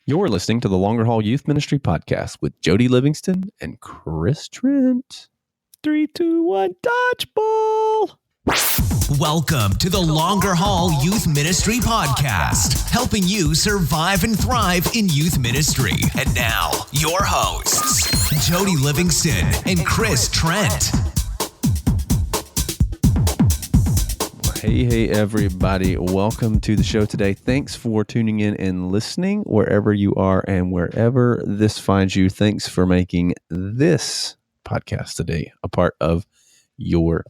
You're listening to the Longer Haul Youth Ministry Podcast with Jody Livingston and Chris Trent. 3, 2, 1, dodgeball. Welcome to the Longer Haul Youth Ministry Podcast, helping you survive and thrive in youth ministry. And now, your hosts, Jody Livingston and Chris Trent. Hey, everybody. Welcome to the show today. Thanks for tuning in and listening wherever you are and wherever this finds you. Thanks for making this podcast today a part of your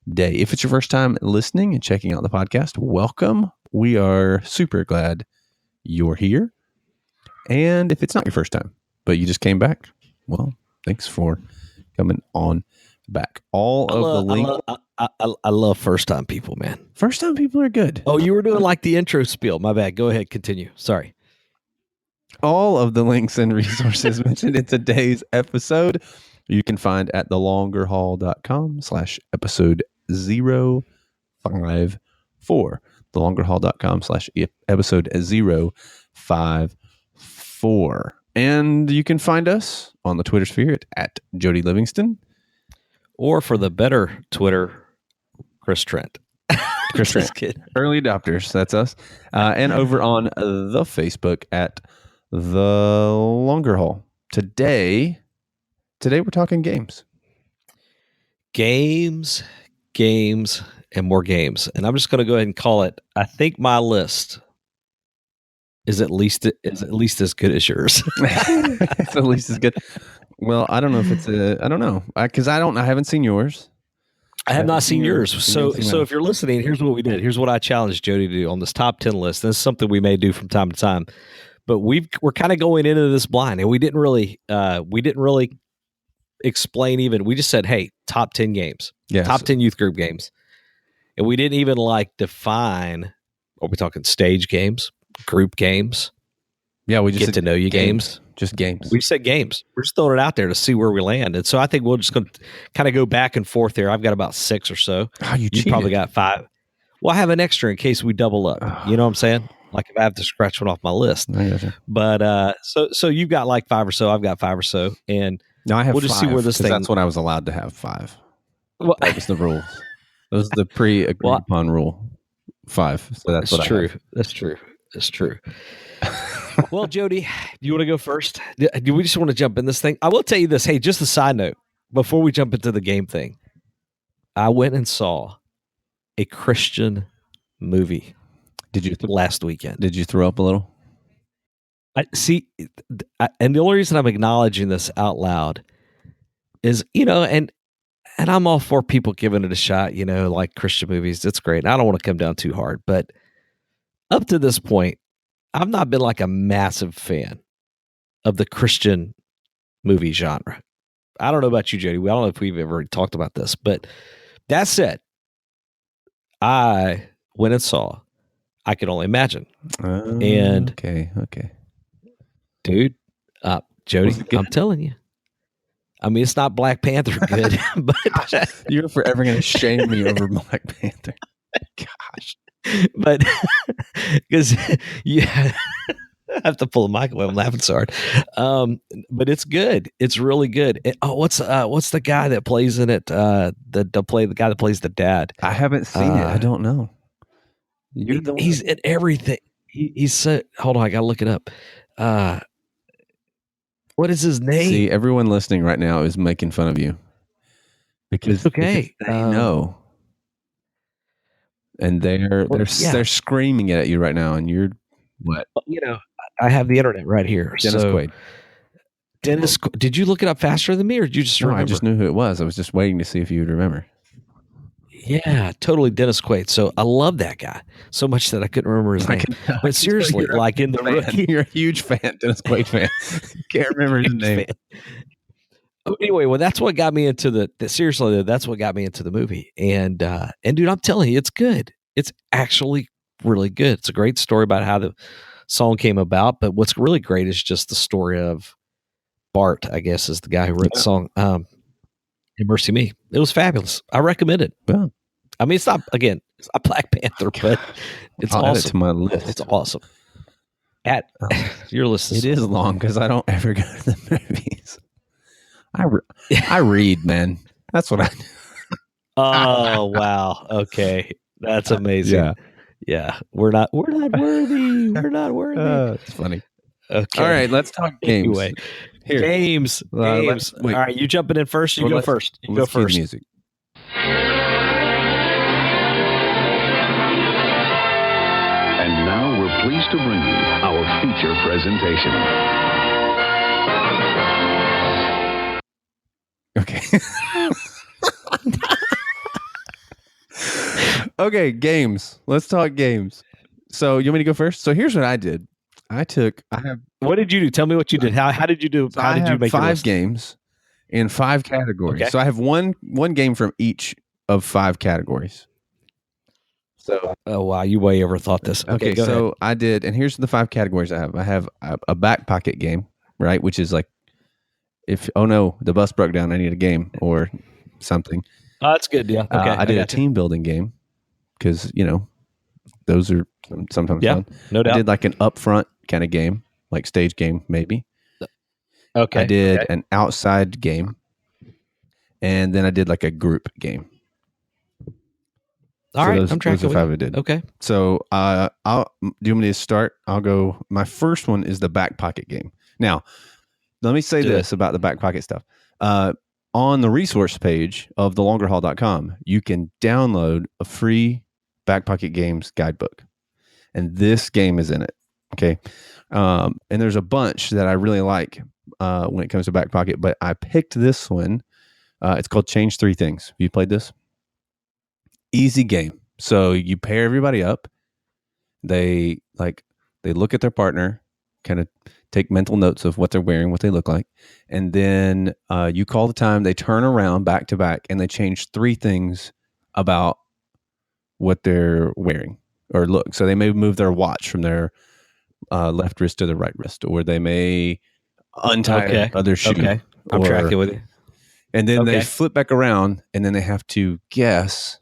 day. If it's your first time listening and checking out the podcast, welcome. We are super glad you're here. And if it's not your first time, but you just came back, well, thanks for coming on back. I love first-time people, man. First-time people are good. Oh, you were doing like the intro spiel. My bad. Go ahead. Continue. Sorry. All of the links and resources mentioned in today's episode, you can find at thelongerhaul.com/episode 054. thelongerhaul.com/episode 054. And you can find us on the Twitter sphere at Jody Livingston. Or for the better Twitter, Chris Trent. Chris Trent. Early adopters, that's us. And over on the Facebook at The Longer Haul. Today we're talking games. Games, and more games. And I'm just going to go ahead and call it, I think my list is at least as good as yours. It's at least as good. Well, I don't know if it's I don't know. Because I haven't seen yours. I have not seen yours. So if you're listening, here's what we did. Here's what I challenged Jody to do on this top 10 list. This is something we may do from time to time. But we're kind of going into this blind, and we didn't really explain even. We just said, hey, top 10 games. Yes. Top 10 youth group games. And we didn't even define, are we talking stage games, group games? Yeah, we just get to know you games. Just games. We said games. We're just throwing it out there to see where we land. And so I think we're just going to kind of go back and forth there. I've got about 6 or so. Oh, you probably got 5. Well, I have an extra in case we double up. You know what I'm saying? Like if I have to scratch one off my list. But so you've got like 5 or so. I've got 5 or so. And no, I have we'll just see where this thing. That's when I was allowed to have 5. Well, that was the rules. That was the pre-agreed upon rule. 5. So that's what true. I have. That's true. That's true. Well, Jody, do you want to go first? Do we just want to jump in this thing? I will tell you this. Hey, just a side note before we jump into the game thing. I went and saw a Christian movie. Did you last weekend? Did you throw up a little? I see, and the only reason I'm acknowledging this out loud is, and I'm all for people giving it a shot. Like Christian movies, it's great. I don't want to come down too hard, but up to this point, I've not been like a massive fan of the Christian movie genre. I don't know about you, Jody. I don't know if we've ever talked about this, but that said, I went and saw I Could Only Imagine. And okay. Dude, Jody, I'm telling you. I mean, it's not Black Panther good, but you're forever going to shame me over Black Panther. Gosh. But because I have to pull the mic away. I'm laughing so hard. But it's good. It's really good. And, what's the guy that plays in it? The guy that plays the dad. I haven't seen it. I don't know. He's in everything. He's so, hold on. I gotta look it up. What is his name? See, everyone listening right now is making fun of you because they know. And they're screaming at you right now, and you're what? I have the internet right here. Dennis Quaid. Dennis, did you look it up faster than me, or did you just remember? I just knew who it was. I was just waiting to see if you would remember. Yeah, totally, Dennis Quaid. So I love that guy so much that I couldn't remember his name. But seriously, like in the rookie, you're a huge fan, Dennis Quaid fan. Can't remember his name. Anyway, well, that's what got me into seriously, that's what got me into the movie. And dude, I'm telling you, it's good. It's actually really good. It's a great story about how the song came about. But what's really great is just the story of Bart, I guess, is the guy who wrote the song. Mercy Me. It was fabulous. I recommend it. Yeah. I mean, it's not Black Panther, but it's I'll awesome. add it to my list. It's awesome. At your list It is long because I don't ever go to the movies. I read, man. That's what I do. Oh wow. Okay. That's amazing. Yeah. We're not worthy. We're not worthy. It's funny. Okay. All right, let's talk games. Anyway, Here. games. Wait. All right, you jumping in first? You go first. You go Let's cue the first. music. And now we're pleased to bring you our feature presentation. Okay. Okay, games. Let's talk games. So you want me to go first? So here's what I did. What did you do? Tell me what you did. How did you do? So How I did you have make your 5 list? games in 5 categories. Okay. So I have one game from each of 5 categories. So Oh wow, you way overthought this. Okay, go so ahead. I did, and here's the 5 categories I have. I have a back pocket game, right, which is like if the bus broke down, I need a game or something. Oh, that's good. Yeah. Okay. I did a gotcha. team building game because those are sometimes Yeah, fun. no doubt. I did like an upfront kind of game, like stage game maybe. Okay. I did okay. an outside game, and then I did like a group game. All So right, those, I'm tracking those are 5 I with you. did. Okay. So do you want me to start? I'll go. My first one is the back pocket game. Now, let me say Do this about the back pocket stuff. On the resource page of thelongerhaul.com, you can download a free back pocket games guidebook, and this game is in it. Okay, and there's a bunch that I really like when it comes to back pocket, but I picked this one. It's called Change 3 Things. Have you played this? Easy game. So you pair everybody up. They look at their partner, kind of take mental notes of what they're wearing, what they look like, and then you call the time. They turn around back to back, and they change 3 things about what they're wearing or look. So they may move their watch from their left wrist to the right wrist, or they may untie Okay. other shoe. Okay. I'm tracking with you. And then they Okay. flip back around, and then they have to guess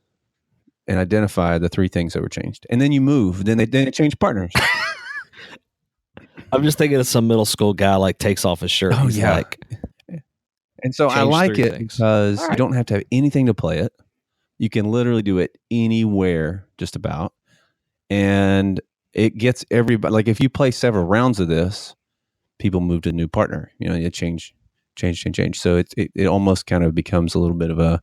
and identify the 3 things that were changed. And then you move. Then they change partners. I'm just thinking of some middle school guy like takes off his shirt. Oh, He's yeah. like, And so I Change like 3 it things. because All you right. don't have to have anything to play it. You can literally do it anywhere, just about. And it gets everybody. Like if you play several rounds of this, people move to a new partner. You change. So it almost kind of becomes a little bit of a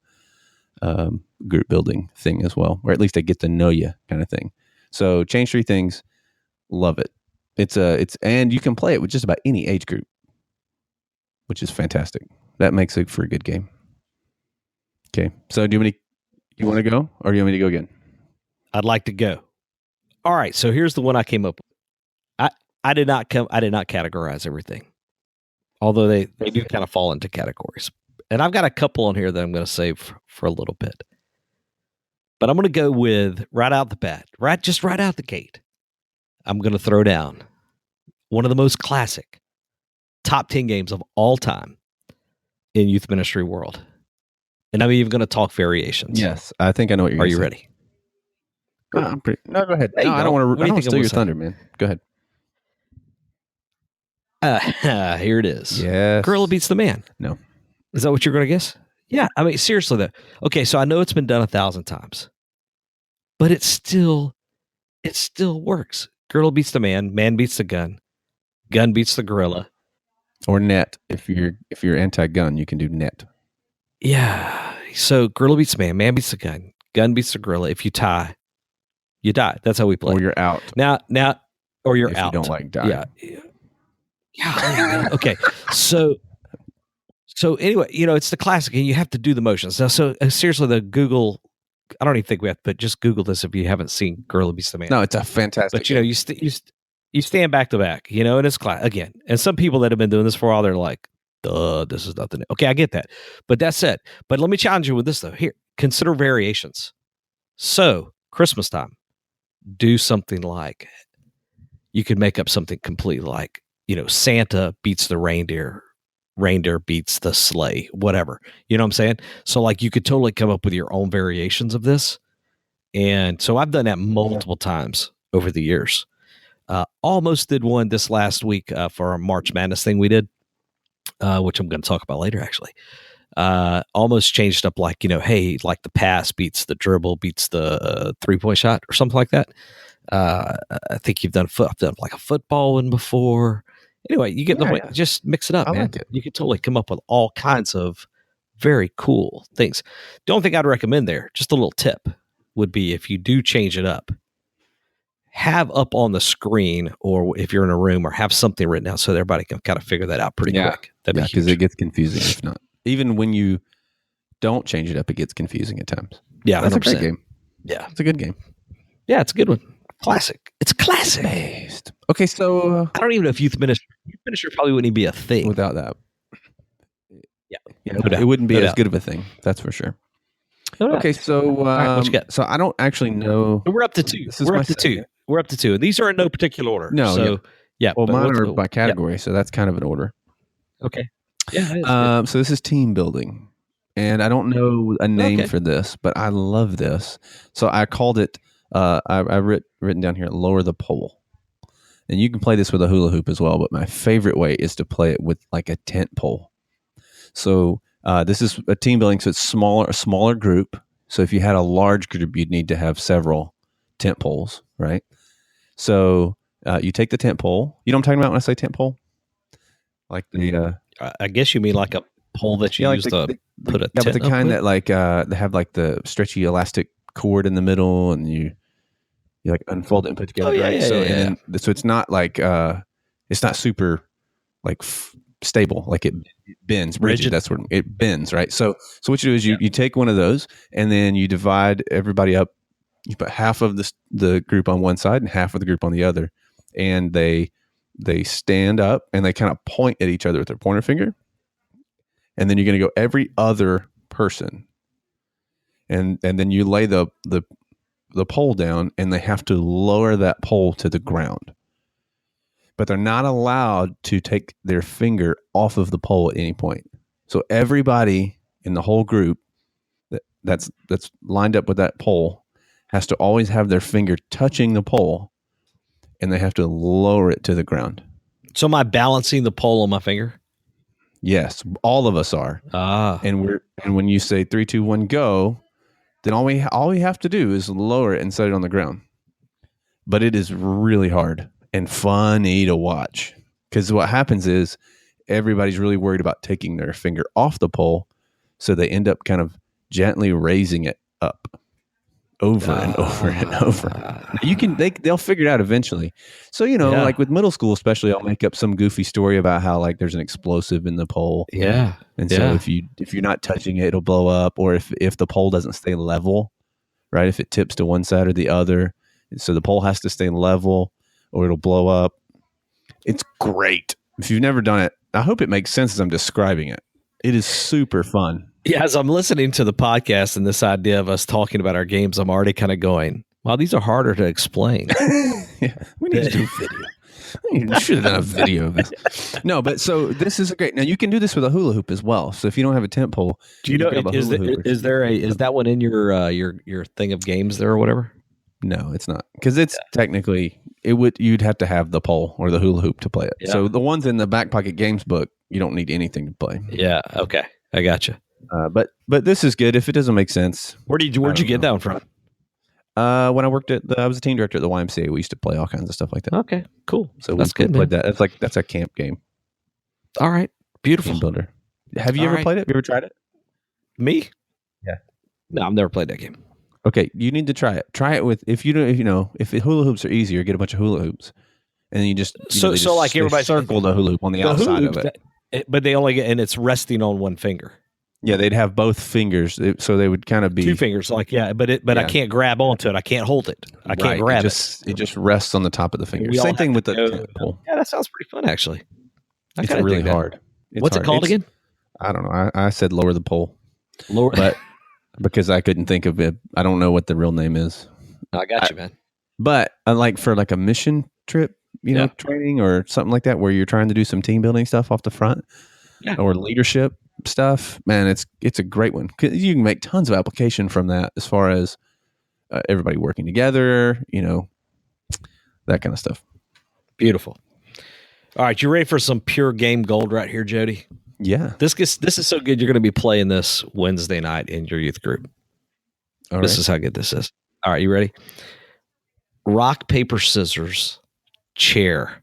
group building thing as well, or at least they get to know you kind of thing. So Change 3 Things, love it. And you can play it with just about any age group, which is fantastic. That makes it for a good game. Okay, so you want to go, or do you want me to go again? I'd like to go. All right, so here's the one I came up with. I did not categorize everything, although they do kind of fall into categories. And I've got a couple on here that I'm going to save for a little bit. But I'm going to go with right out the bat, right out the gate. I'm going to throw down one of the most classic top 10 games of all time in youth ministry world. And I'm even going to talk variations. Yes, I think I know what you're Are going to you say. ready? No, go ahead. There you No, I go. don't want What do to. I you don't think I'm steal your gonna say? thunder, man. Go ahead. Here it is. Yes. Gorilla beats the man. No. Is that what you're going to guess? Yeah. I mean, seriously though. Okay, so I know it's been done 1,000 times, but it still works. Gorilla beats the man beats the gun beats the gorilla. Or net. If you're anti-gun, you can do net. Yeah. So gorilla beats the man beats the gun beats the gorilla. If you tie, you die. That's how we play. Or you're out. Now, or you're if out. you don't like dying. Yeah. Okay. So anyway, it's the classic, and you have to do the motions. Now, so seriously, the Google. I don't even think we have to, but just Google this if you haven't seen Gorilla Beats the Man. No, it's a fantastic. But you stand back to back, and it's again. And some people that have been doing this for a while, they're like, "Duh, this is nothing." Okay, I get that. But that said, but let me challenge you with this though. Here, consider variations. So Christmas time, do something like you could make up something completely like Santa beats the reindeer beats the sleigh, whatever. You know what I'm saying? So like you could totally come up with your own variations of this. And so I've done that multiple times over the years. Almost did one this last week for our March Madness thing we did, which I'm going to talk about later, actually. Almost changed up like, hey, like the pass beats the dribble, beats the 3-point shot or something like that. I think I've done like a football one before. Anyway, you get the point. Just mix it up, man. Like it. You could totally come up with all kinds of very cool things. The only thing I'd recommend there, just a little tip, would be if you do change it up, have up on the screen, or if you're in a room, or have something written out so that everybody can kind of figure that out pretty quick. That'd be because huge. it gets confusing if not. Even when you don't change it up, it gets confusing at times. Yeah, that's 100%. a great game. Yeah, it's a good game. Yeah, it's a good one. Classic. It's classic. Based. Okay, so I don't even know if youth ministry probably wouldn't even be a thing without that. Yeah, it wouldn't be as good of a thing. That's for sure. Okay, so what you got? So I don't actually know. We're up to two. We're up to two. We're up to two. These are in no particular order. No. So yeah. Well, mine are by category, so that's kind of an order. Okay. Yeah. So this is team building, and I don't know a name for this, but I love this. So I called it. I've written down here, lower the pole, and you can play this with a hula hoop as well. But my favorite way is to play it with like a tent pole. So this is a team building, so it's a smaller group. So if you had a large group, you'd need to have several tent poles, right? So you take the tent pole. You know what I'm talking about when I say tent pole? Like the I guess you mean like a pole that you use to put a tent but the kind with? that like they have like the stretchy elastic cord in the middle, and you like unfold it and put it together, right? So it's not like it's not super like stable, like it bends, rigid. That's what it bends, right? So what you do is you take one of those, and then you divide everybody up. You put half of the group on one side and half of the group on the other, and they stand up and they kind of point at each other with their pointer finger, and then you're going to go every other person, and then you lay the pole down, and they have to lower that pole to the ground. But they're not allowed to take their finger off of the pole at any point. So everybody in the whole group that's lined up with that pole has to always have their finger touching the pole, and they have to lower it to the ground. So am I balancing the pole on my finger? Yes, all of us are. And when you say 3, 2, 1, go, then all we have to do is lower it and set it on the ground. But it is really hard and funny to watch, because what happens is everybody's really worried about taking their finger off the pole, so they end up kind of gently raising it up over and over and over. They'll figure it out eventually. So like with middle school especially, I'll make up some goofy story about how like there's an explosive in the pole. Yeah. And so if you're not touching it, it'll blow up, or if the pole doesn't stay level, right? If it tips to one side or the other, so the pole has to stay level, or it'll blow up. It's great. If you've never done it, I hope it makes sense as I'm describing it. It is super fun. Yeah, as I'm listening to the podcast and this idea of us talking about our games, I'm already kind of going, wow, these are harder to explain. Yeah, we need to do video. You should have done a video of this. No, but so this is great. Now you can do this with a hula hoop as well. So if you don't have a tent pole, do you know is that one in your thing of games there or whatever? No, it's not, because it's technically you'd have to have the pole or the hula hoop to play it. Yeah. So the ones in the Back Pocket Games book, you don't need anything to play. Yeah. Okay, I gotcha. But this is good if it doesn't make sense. Where'd you get that one from? When I worked I was a team director at the YMCA. We used to play all kinds of stuff like that. Okay, cool. So that's good. Played that. That's a camp game. All right, beautiful. Team builder. Have you ever played it? Have you ever tried it? Me? Yeah. No, I've never played that game. Okay, you need to try it. Try it with if hula hoops are easier, get a bunch of hula hoops, and then you just like everybody circle the hula hoop on the outside of it. But they only get, and it's resting on one finger. Yeah, they'd have both fingers, so they would kind of be 2 fingers. Like but I can't grab onto it. I can't hold it. I can't grab it. It just rests on the top of the finger. Same thing with the tent pole. Yeah, that sounds pretty fun actually. It's really hard. What's it called again? I don't know. I said lower the pole. Lower, but because I couldn't think of it, I don't know what the real name is. I got you, man. But for like a mission trip, training or something like that, where you're trying to do some team building stuff off the front, or leadership stuff, man, it's a great one. 'Cause you can make tons of application from that as far as everybody working together, that kind of stuff. Beautiful. All right, you ready for some pure game gold right here, Jody? Yeah. This is so good. You're going to be playing this Wednesday night in your youth group. All This right. is how good this is. All right, you ready? Rock, paper, scissors, chair.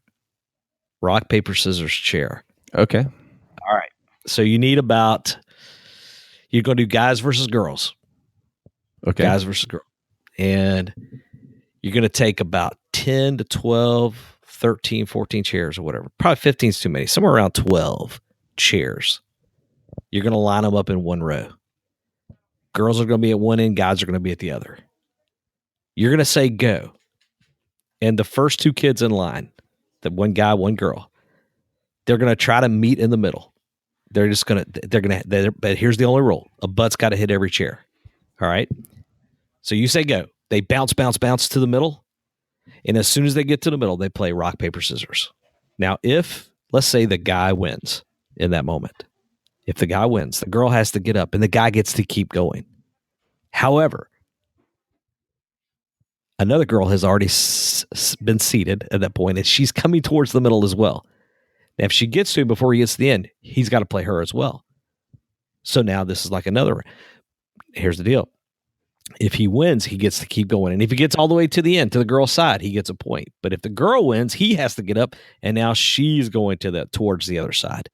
Rock, paper, scissors, chair. Okay. All right. So you need about, you're going to do guys versus girls. Okay. Guys versus girls. And you're going to take about 10 to 12, 13, 14 chairs or whatever. Probably 15 is too many. Somewhere around 12 chairs. You're going to line them up in one row. Girls are going to be at one end, guys are going to be at the other. You're going to say go. And the first two kids in line, the one guy, one girl, they're going to try to meet in the middle. But here's the only rule. A butt's got to hit every chair. All right. So you say go. They bounce to the middle. And as soon as they get to the middle, they play rock, paper, scissors. Now, if, let's say the guy wins in that moment, if the guy wins, the girl has to get up and the guy gets to keep going. However, another girl has already been seated at that point, and she's coming towards the middle as well. Now, if she gets to him before he gets to the end, he's got to play her as well. So now this is like another. Here's the deal. If he wins, he gets to keep going. And if he gets all the way to the end, to the girl's side, he gets a point. But if the girl wins, he has to get up, and now she's going towards the other side.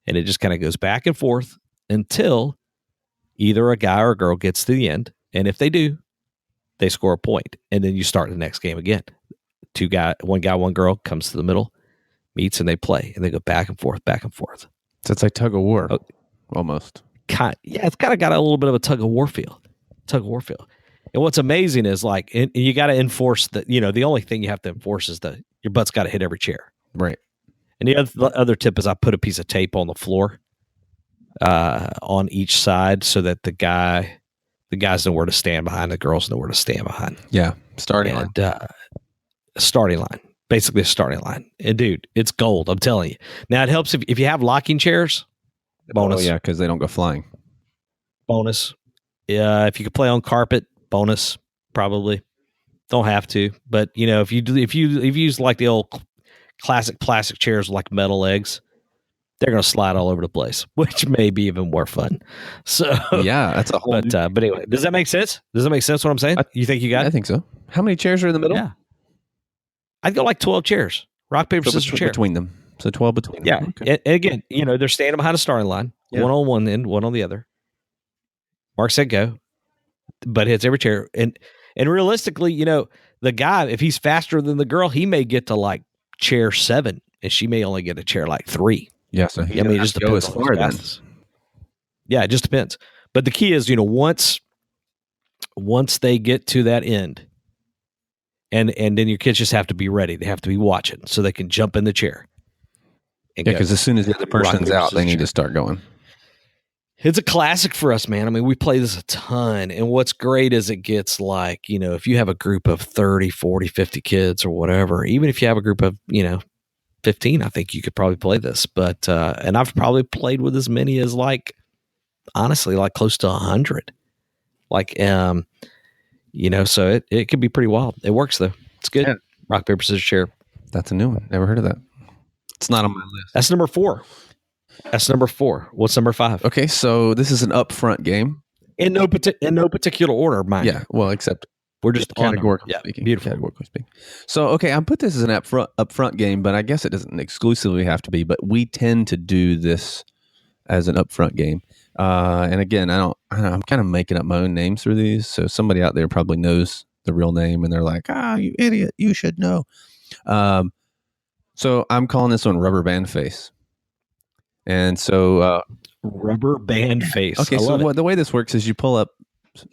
And it just kind of goes back and forth until either a guy or a girl gets to the end. And if they do, they score a point. And then you start the next game again. One guy, one girl comes to the middle, meets, and they play. And they go back and forth, back and forth. So it's like tug of war, almost. Yeah, it's kind of got a little bit of a tug of war feel. And what's amazing is like, and you got to enforce the only thing you have to enforce is your butt's got to hit every chair. Right. And the other tip is I put a piece of tape on the floor on each side so that the guys know where to stand behind, the girls know where to stand behind. Yeah. Starting line. Starting line. Basically a starting line. And dude, it's gold. I'm telling you. Now it helps if you have locking chairs. Bonus. Oh, yeah, because they don't go flying. Bonus. If you could play on carpet, bonus. Probably don't have to, but if you use like the old classic plastic chairs with like metal legs, they're gonna slide all over the place, which may be even more fun. So yeah, that's a whole. But anyway, does that make sense? Does that make sense? What I'm saying? You think you got it? I think so. How many chairs are in the middle? Yeah, I'd go like 12 chairs. Rock, paper, scissors, chair between them. So 12 between them. Yeah, okay. And again, they're standing behind a starting line, one on one end, one on the other. Mark said go, but hits every chair. And realistically, the guy, if he's faster than the girl, he may get to like chair 7, and she may only get a chair like 3. Yeah, so it just depends as far then. Yeah, it just depends. But the key is, once they get to that end, and then your kids just have to be ready. They have to be watching so they can jump in the chair. Yeah, because as soon as the other person's out, they need to start going. It's a classic for us, man. I mean, we play this a ton. And what's great is it gets like, if you have a group of 30, 40, 50 kids or whatever, even if you have a group of, 15, I think you could probably play this. But, and I've probably played with as many as like, honestly, like close to 100. Like, so it could be pretty wild. It works though. It's good. Yeah. Rock, paper, scissors, chair. That's a new one. Never heard of that. It's not on my list. That's number 4. What's number 5? Okay, so this is an upfront game. In no particular order, mind. Yeah, well, except we're just categorically speaking. Beautiful. Categorically speaking. So, okay, I put this as an upfront game, but I guess it doesn't exclusively have to be. But we tend to do this as an upfront game. And again, I'm kind of making up my own names for these. So somebody out there probably knows the real name, and they're like, you idiot, you should know. So I'm calling this one Rubber Band Face. And so Rubber Band Face. Okay, so the way this works is you pull up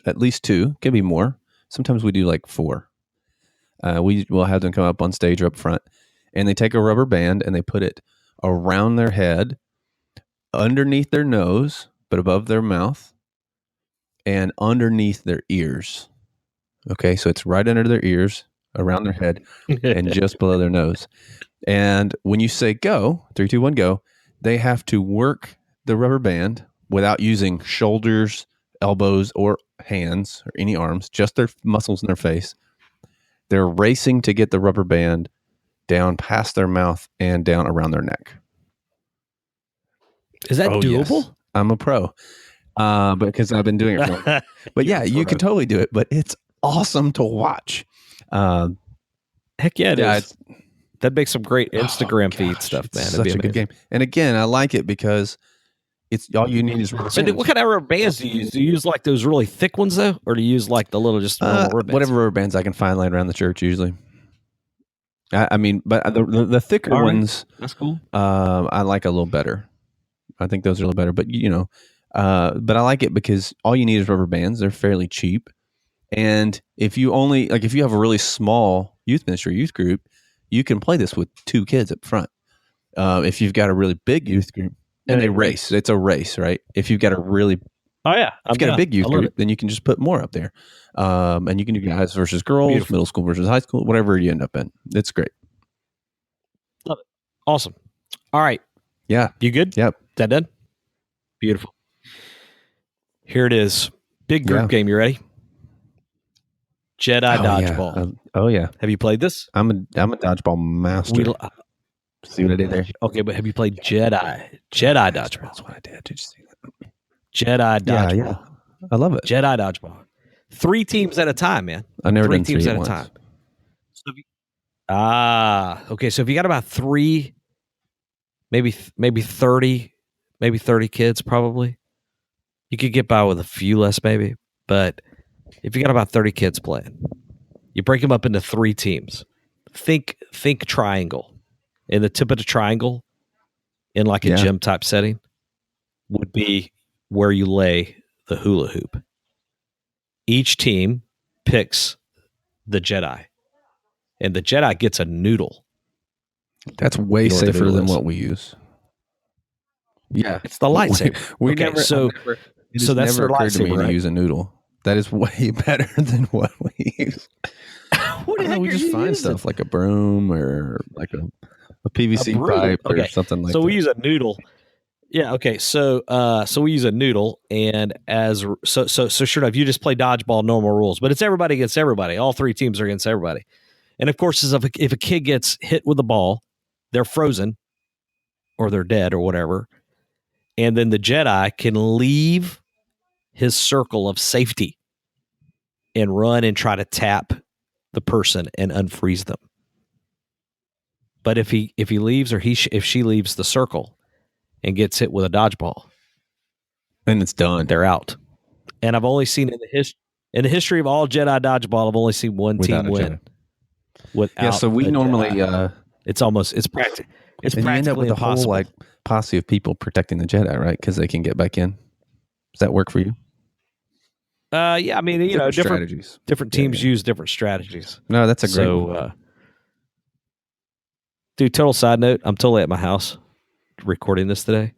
at least 2, can be more. Sometimes we do like 4. We will have them come up on stage or up front, and they take a rubber band and they put it around their head, underneath their nose, but above their mouth, and underneath their ears. Okay, so it's right under their ears, around their head, and just below their nose. And when you say go, 3, 2, 1, go, they have to work the rubber band without using shoulders, elbows, or hands, or any arms, just their muscles in their face. They're racing to get the rubber band down past their mouth and down around their neck. Is that doable? Yes. I'm a pro because I've been doing it for long. But yeah, you can totally do it, but it's awesome to watch. Heck yeah, it is. That makes some great Instagram feed stuff, man. It's such a good game. And again, I like it because it's all you need is rubber So bands. what kind of rubber bands do you use? Do you use like those really thick ones though, or do you use like the little just normal rubber bands? Whatever rubber bands I can find laying around the church usually. I mean, but the thicker ones, that's cool. I like a little better. I think those are a little better, but but I like it because all you need is rubber bands. They're fairly cheap. And if you have a really small youth ministry, youth group, you can play this with 2 kids up front. If you've got a really big youth group, and they race, it's a race, right? If you've got a really, if you've got a big youth group, then you can just put more up there. And you can do guys versus girls, middle school versus high school, whatever you end up in. It's great. Love it. Awesome. All right. Yeah. You good? Yep. Is that done? Beautiful. Here it is. Big group game. You ready? Jedi Dodgeball. Yeah. Have you played this? I'm a dodgeball master. See what I did there? Okay, but have you played Jedi Dodgeball? That's what I did. Did you see that? Jedi Dodgeball. Yeah. I love it. Jedi Dodgeball. 3 teams at a time, man. I've never done 3 teams three at a once. time. Okay. So if you got about 3, maybe 30 kids, probably you could get by with a few less, maybe. But if you got about 30 kids playing, you break them up into 3 teams. Think triangle. In the tip of the triangle, in like a gym type setting, would be where you lay the hula hoop. Each team picks the Jedi, and the Jedi gets a noodle. That's way safer than what we use. Yeah, it's the lightsaber. So that's never occurred to me to use a noodle. That is way better than what we use. We just find stuff like a broom or like a PVC pipe or something like that. So we use a noodle. Yeah. Okay. So we use a noodle, and so sure enough, you just play dodgeball normal rules, but it's everybody against everybody. All 3 teams are against everybody. And of course, if a kid gets hit with a ball, they're frozen or they're dead or whatever. And then the Jedi can leave his circle of safety and run and try to tap the person and unfreeze them. But if he leaves or if she leaves the circle and gets hit with a dodgeball, then it's done. They're out. And I've only seen in the history of all Jedi dodgeball, I've only seen one team win. So we normally it's practical. It's and practically you end up with impossible. a whole posse of people protecting the Jedi, right? Because they can get back in. Does that work for you? Yeah, I mean, different strategies. Different teams use different strategies. No, that's a great one. Dude, total side note, I'm totally at my house recording this today,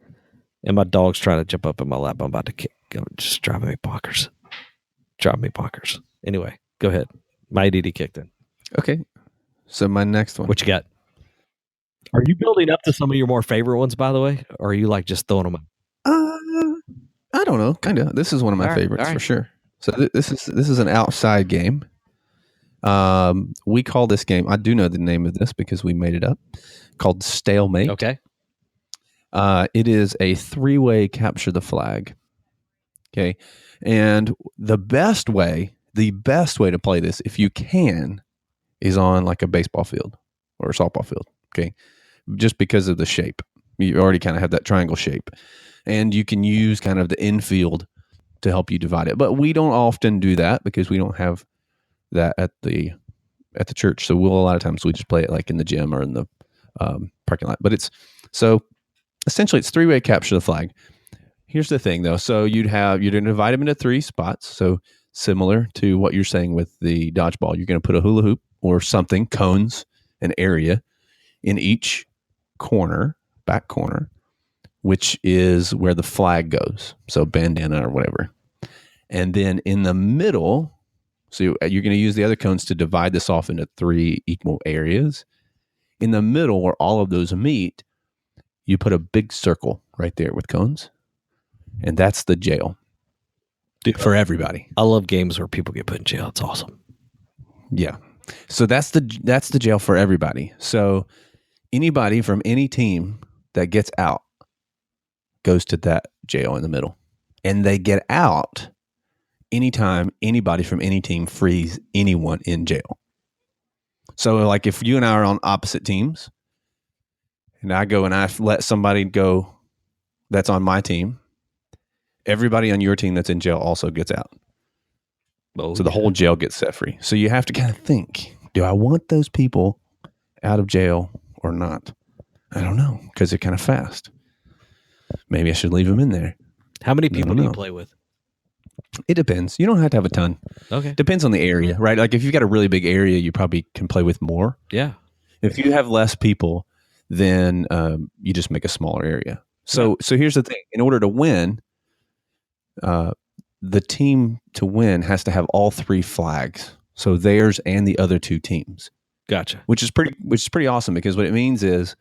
and my dog's trying to jump up in my lap. I'm about to go, just driving me bonkers. Anyway, go ahead. My ADD kicked in. Okay. So my next one. What you got? Are you building up to some of your more favorite ones, by the way? Or are you like just throwing them out? I don't know. Kind of. This is one of my favorites for sure. So this is an outside game. We call this game, I do know the name of this because we made it up, called Stalemate. Okay. It is a 3-way capture the flag. Okay. And the best way to play this, if you can, is on like a baseball field or a softball field. Okay. Just because of the shape. You already kind of have that triangle shape. And you can use kind of the infield to help you divide it. But we don't often do that because we don't have that at the church. So a lot of times we just play it like in the gym or in the parking lot. But essentially it's 3-way capture the flag. Here's the thing though. So you're going to divide them into 3 spots. So similar to what you're saying with the dodgeball, you're going to put a hula hoop or something, cones, an area in each back corner, which is where the flag goes. So bandana or whatever. And then in the middle, so you're going to use the other cones to divide this off into 3 equal areas. In the middle where all of those meet, you put a big circle right there with cones. And that's the jail. For everybody. I love games where people get put in jail. It's awesome. Yeah. So that's the jail for everybody. So anybody from any team that gets out goes to that jail in the middle. And they get out anytime anybody from any team frees anyone in jail. So like if you and I are on opposite teams and I go and I let somebody go that's on my team, everybody on your team that's in jail also gets out. So the whole jail gets set free. So you have to kind of think, do I want those people out of jail or not? I don't know, because they're kind of fast. Maybe I should leave them in there. How many people do you play with? It depends. You don't have to have a ton. Okay. Depends on the area, right? Like if you've got a really big area, you probably can play with more. Yeah. If you have less people, then you just make a smaller area. So here's the thing. In order to win, the team to win has to have all three flags. So theirs and the other two teams. Gotcha. Which is pretty awesome, because what it means is,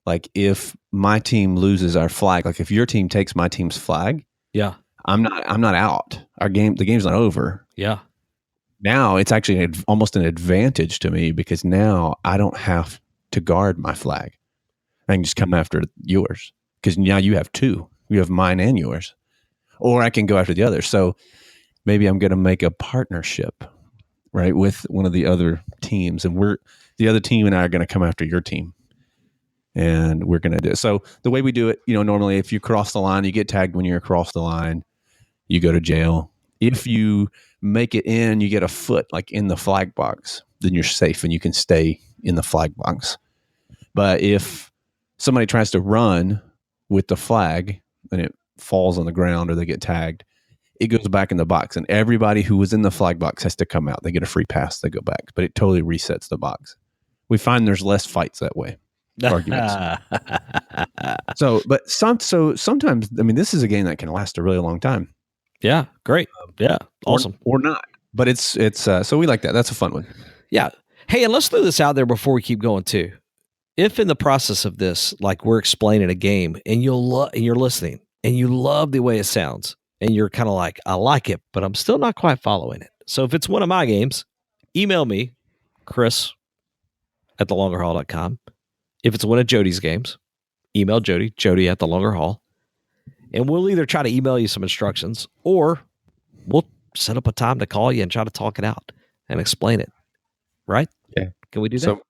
like, if my team loses our flag, like if your team takes my team's flag, yeah, I'm not out. The game's not over. Yeah. Now it's actually almost an advantage to me, because now I don't have to guard my flag. I can just come after yours, because now you have two. You have mine and yours. Or I can go after the other. So maybe I'm going to make a partnership, right, with one of the other teams, and the other team and I are going to come after your team, and we're going to do it. So the way we do it, normally if you cross the line, you get tagged when you're across the line, you go to jail. If you make it in, you get a foot like in the flag box, then you're safe and you can stay in the flag box. But if somebody tries to run with the flag and it falls on the ground or they get tagged, it goes back in the box, and everybody who was in the flag box has to come out. They get a free pass. They go back, but it totally resets the box. We find there's less fights that way. Arguments. But sometimes, I mean, this is a game that can last a really long time. Yeah. Great. Yeah. Awesome. Or not. But it's so we like that. That's a fun one. Yeah. Hey, and let's throw this out there before we keep going too. If in the process of this, like we're explaining a game and you're listening and you love the way it sounds and you're kind of like, I like it, but I'm still not quite following it. So if it's one of my games, email me, Chris@thelongerhaul.com. If it's one of Jody's games, email Jody@thelongerhaul. And we'll either try to email you some instructions or we'll set up a time to call you and try to talk it out and explain it. Right? Yeah. Can we do that? So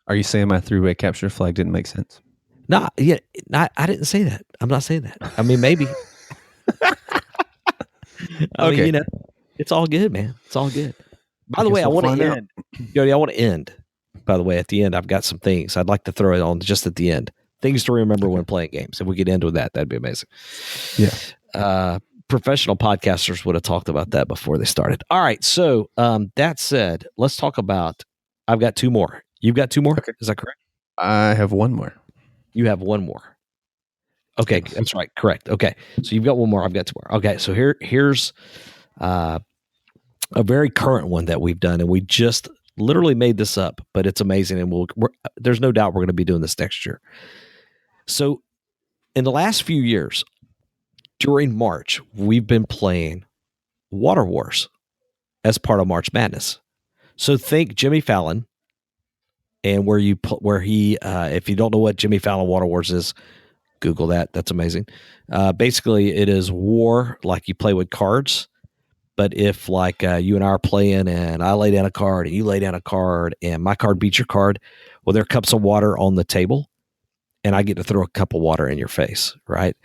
are you saying my three-way capture flag didn't make sense? No, yeah, I didn't say that. I'm not saying that. I mean, maybe. I mean, it's all good, man. It's all good. By the way, I want to end. Jody, I want to end. By the way, at the end, I've got some things I'd like to throw it on just at the end. Things to remember when playing games. If we could end with that, that'd be amazing. Yeah. Professional podcasters would have talked about that before they started. All right. So that said, let's talk about, I've got two more. You've got two more? Okay. Is that correct? I have one more. You have one more. Okay. That's right. Correct. Okay. So you've got one more. I've got two more. Okay. So here's a very current one that we've done, and we just literally made this up, but it's amazing. And there's no doubt we're going to be doing this next year. So in the last few years, during March, we've been playing Water Wars as part of March Madness. So think Jimmy Fallon, and where he, if you don't know what Jimmy Fallon Water Wars is, Google that. That's amazing. Basically, it is war like you play with cards. But if like you and I are playing and I lay down a card and you lay down a card and my card beats your card, well, there are cups of water on the table and I get to throw a cup of water in your face, right?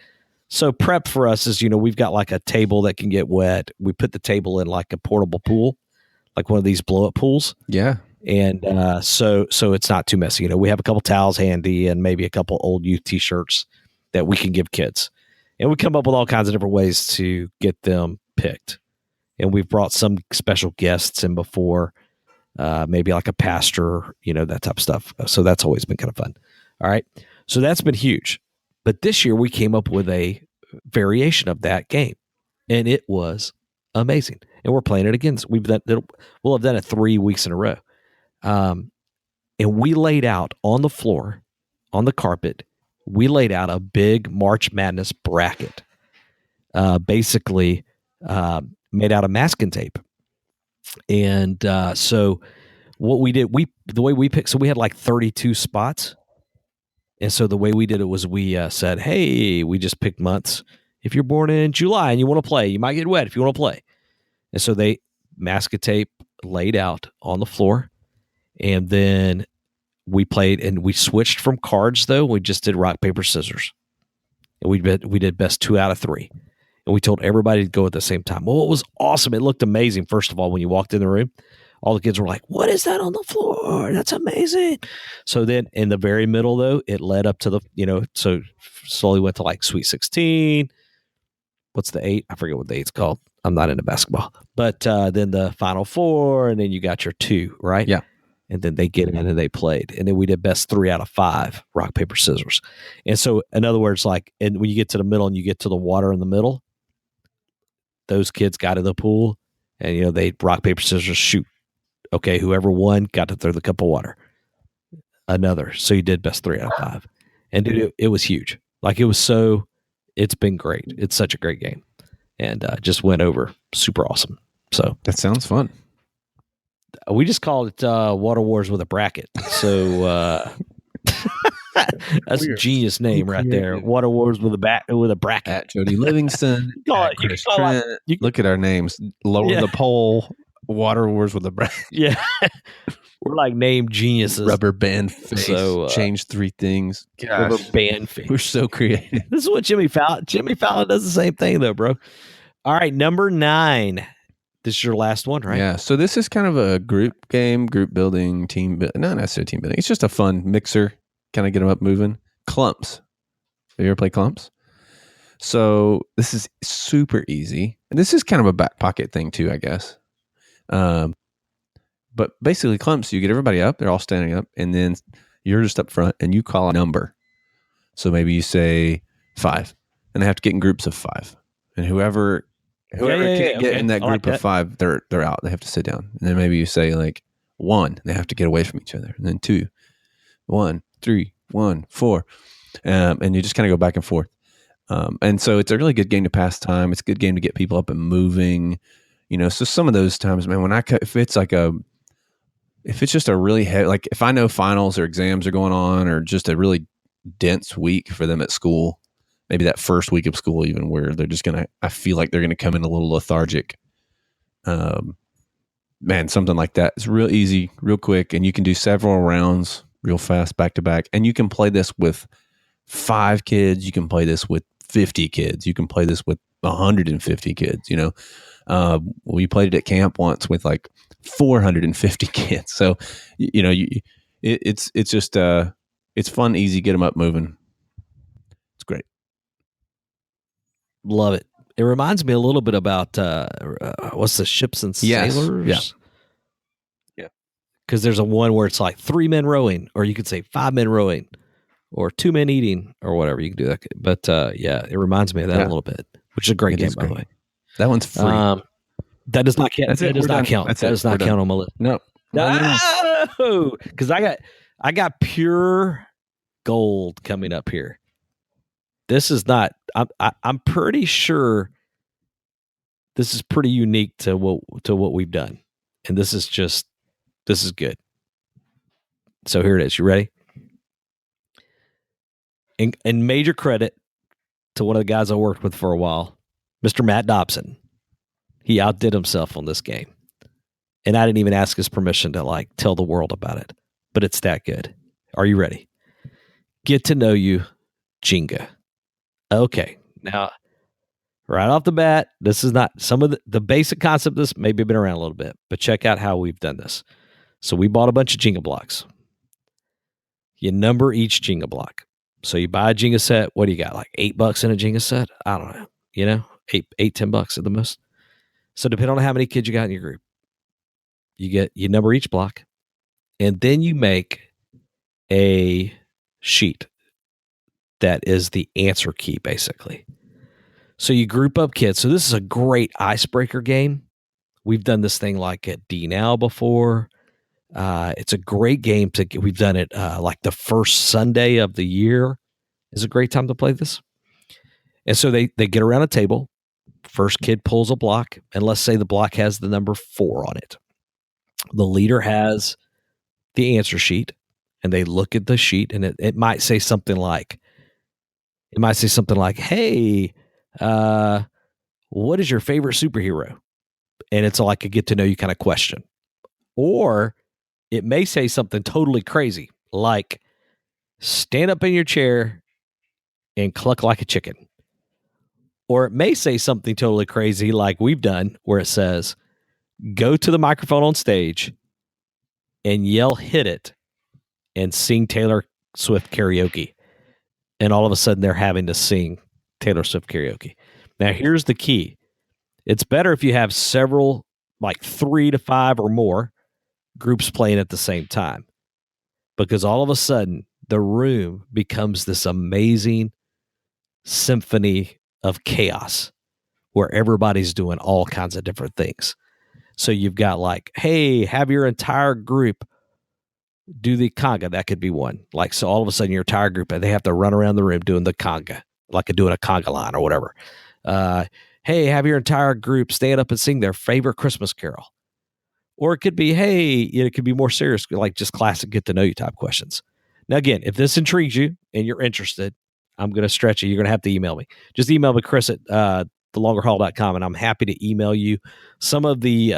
So prep for us is, we've got like a table that can get wet. We put the table in like a portable pool, like one of these blow up pools. Yeah. And so it's not too messy. We have a couple towels handy and maybe a couple old youth t-shirts that we can give kids. And we come up with all kinds of different ways to get them picked. And we've brought some special guests in before, maybe like a pastor, that type of stuff. So that's always been kind of fun. All right. So that's been huge. But this year we came up with a variation of that game, and it was amazing. And we're playing it again. We'll have done it 3 weeks in a row. And we laid out on the floor, on the carpet, we laid out a big March Madness bracket, basically made out of masking tape. And so what we did, the way we picked, so we had like 32 spots. And so the way we did it was we said, hey, we just picked months. If you're born in July and you want to play, you might get wet if you want to play. And so they masking tape laid out on the floor. And then we played, and we switched from cards, though. We just did rock, paper, scissors. And we did best 2 out of 3. And we told everybody to go at the same time. Well, it was awesome. It looked amazing, first of all, when you walked in the room. All the kids were like, what is that on the floor? That's amazing. So then in the very middle, though, it led up to the, so slowly went to like Sweet 16. What's the 8? I forget what the 8's called. I'm not into basketball. But then the Final 4, and then you got your 2, right? Yeah. And then they get in and they played. And then we did best 3 out of 5, rock, paper, scissors. And so, in other words, like, and when you get to the middle and you get to the water in the middle, those kids got in the pool and, they rock, paper, scissors, shoot. Okay, whoever won got to throw the cup of water. Another. So you did best 3 out of 5. And dude, it was huge. Like, it's been great. It's such a great game. And just went over super awesome. So That sounds fun. we just called it Water Wars with a bracket. So that's a genius name right there. Water Wars with a bracket. At Jody Livingston. Call at it- you Chris can call it- Trent. Look at our names. Lower the pole. Water Wars with a bracket. Yeah. We're like name geniuses. Rubber band face. So, change 3 things. Rubber Gosh, band face. we're so creative. This is what Jimmy Fallon does the same thing, though, bro. All right, number 9. This is your last one, right? Yeah. So this is kind of a group game, group building, not necessarily team building. It's just a fun mixer, kind of get them up moving. Clumps. Have you ever played Clumps? So this is super easy. And this is kind of a back pocket thing too, I guess. But basically Clumps, you get everybody up, they're all standing up, and then you're just up front and you call a number. So maybe you say 5, and they have to get in groups of 5. And whoever can't get in that group of 5, they're out. They have to sit down. And then maybe you say like 1, they have to get away from each other. And then 2, 1, 3, 1, 4. And you just kind of go back and forth. And so it's a really good game to pass time. It's a good game to get people up and moving. So some of those times, man, if it's just a really heavy, like if I know finals or exams are going on, or just a really dense week for them at school, maybe that first week of school, even, where they're just I feel like they're going to come in a little lethargic. Man, something like that. It's real easy, real quick. And you can do several rounds real fast, back to back. And you can play this with 5 kids. You can play this with 50 kids. You can play this with 150 kids, we played it at camp once with like 450 kids. So, it's just, it's fun, easy, get them up moving. It's great. Love it. It reminds me a little bit about, what's the Ships and Sailors? Yes. Yeah. Because there's a one where it's like 3 men rowing, or you could say 5 men rowing, or 2 men eating, or whatever. You can do that. But it reminds me of that a little bit, which is a great game, by the way. That one's free. That does not count. That's it. That does We're not done. count. That's That it. does not We're count done. on my list. No. No, because I got pure gold coming up here. This is not. I'm pretty sure this is pretty unique to what we've done, and this is good. So here it is. You ready? And major credit to one of the guys I worked with for a while, Mr. Matt Dobson. He outdid himself on this game. And I didn't even ask his permission to tell the world about it. But it's that good. Are you ready? Get to know you, Jenga. Okay. Now, right off the bat, this is not some of the basic concept of this maybe been around a little bit, but check out how we've done this. So we bought a bunch of Jenga blocks. You number each Jenga block. So you buy a Jenga set. What do you got? Like $8 in a Jenga set? I don't know. $10 at the most. So depending on how many kids you got in your group, you number each block, and then you make a sheet that is the answer key, basically. So you group up kids. So this is a great icebreaker game. We've done this thing like at D-Now before. It's a great game we've done it like the first Sunday of the year is a great time to play this. And so they get around a table. First kid pulls a block, and let's say the block has the number 4 on it. The leader has the answer sheet and they look at the sheet, and it might say something like, hey, what is your favorite superhero? And it's like a get to know you kind of question. Or it may say something totally crazy, like stand up in your chair and cluck like a chicken. Or it may say something totally crazy like we've done, where it says, go to the microphone on stage and yell hit it and sing Taylor Swift karaoke. And all of a sudden they're having to sing Taylor Swift karaoke. Now here's the key. It's better if you have several, like 3 to 5 or more groups playing at the same time, because all of a sudden the room becomes this amazing symphony of chaos where everybody's doing all kinds of different things. So you've got like, hey, have your entire group do the conga. That could be one. Like, so all of a sudden your entire group, they have to run around the room doing the conga, like doing a conga line or whatever. Hey, have your entire group stand up and sing their favorite Christmas carol. Or it could be, hey, it could be more serious, like just classic get to know you type questions. Now, again, if this intrigues you and you're interested, I'm going to stretch it. You're going to have to email me. Just email me, Chris, at thelongerhaul.com, and I'm happy to email you some of the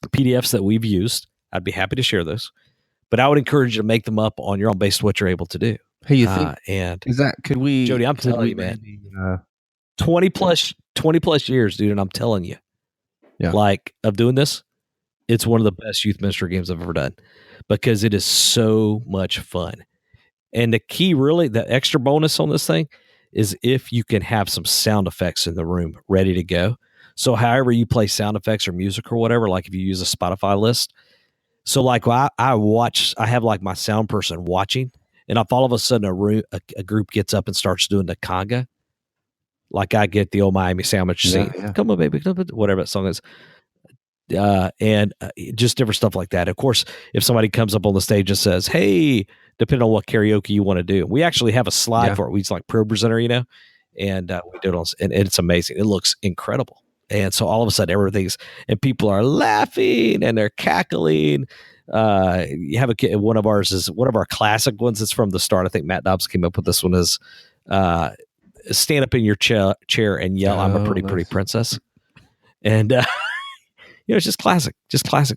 PDFs that we've used. I'd be happy to share those. But I would encourage you to make them up on your own based on what you're able to do. Hey, you think and is that could we, Jody, I'm telling you, man, 20 plus years, dude, and I'm telling you, like, of doing this, it's one of the best youth ministry games I've ever done because it is so much fun. And the key, really, the extra bonus on this thing is if you can have some sound effects in the room ready to go. So however you play sound effects or music or whatever, like if you use a Spotify list. So like I have like my sound person watching, and if all of a sudden a group gets up and starts doing the conga, like I get the old Miami sandwich scene, come on, baby, whatever that song is. And just different stuff like that. Of course, if somebody comes up on the stage and says, hey, depending on what karaoke you want to do, we actually have a slide for it. We use like Pro Presenter, and we do it on, and it's amazing. It looks incredible. And so all of a sudden and people are laughing and they're cackling. You have one of our classic ones. It's from the start. I think Matt Dobbs came up with this one is, stand up in your chair and yell, I'm a pretty princess. And, it's just classic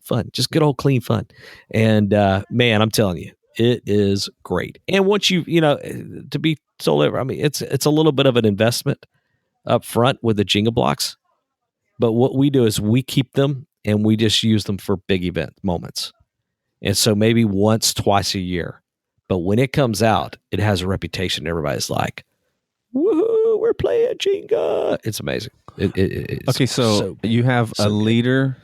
fun, just good old clean fun. And, man, I'm telling you, it is great. And once to be told, I mean, it's a little bit of an investment up front with the Jenga blocks. But what we do is we keep them and we just use them for big event moments. And so maybe once, twice a year. But when it comes out, it has a reputation. Everybody's like, woohoo, we're playing Jenga. It's amazing. It's okay, so you have a leader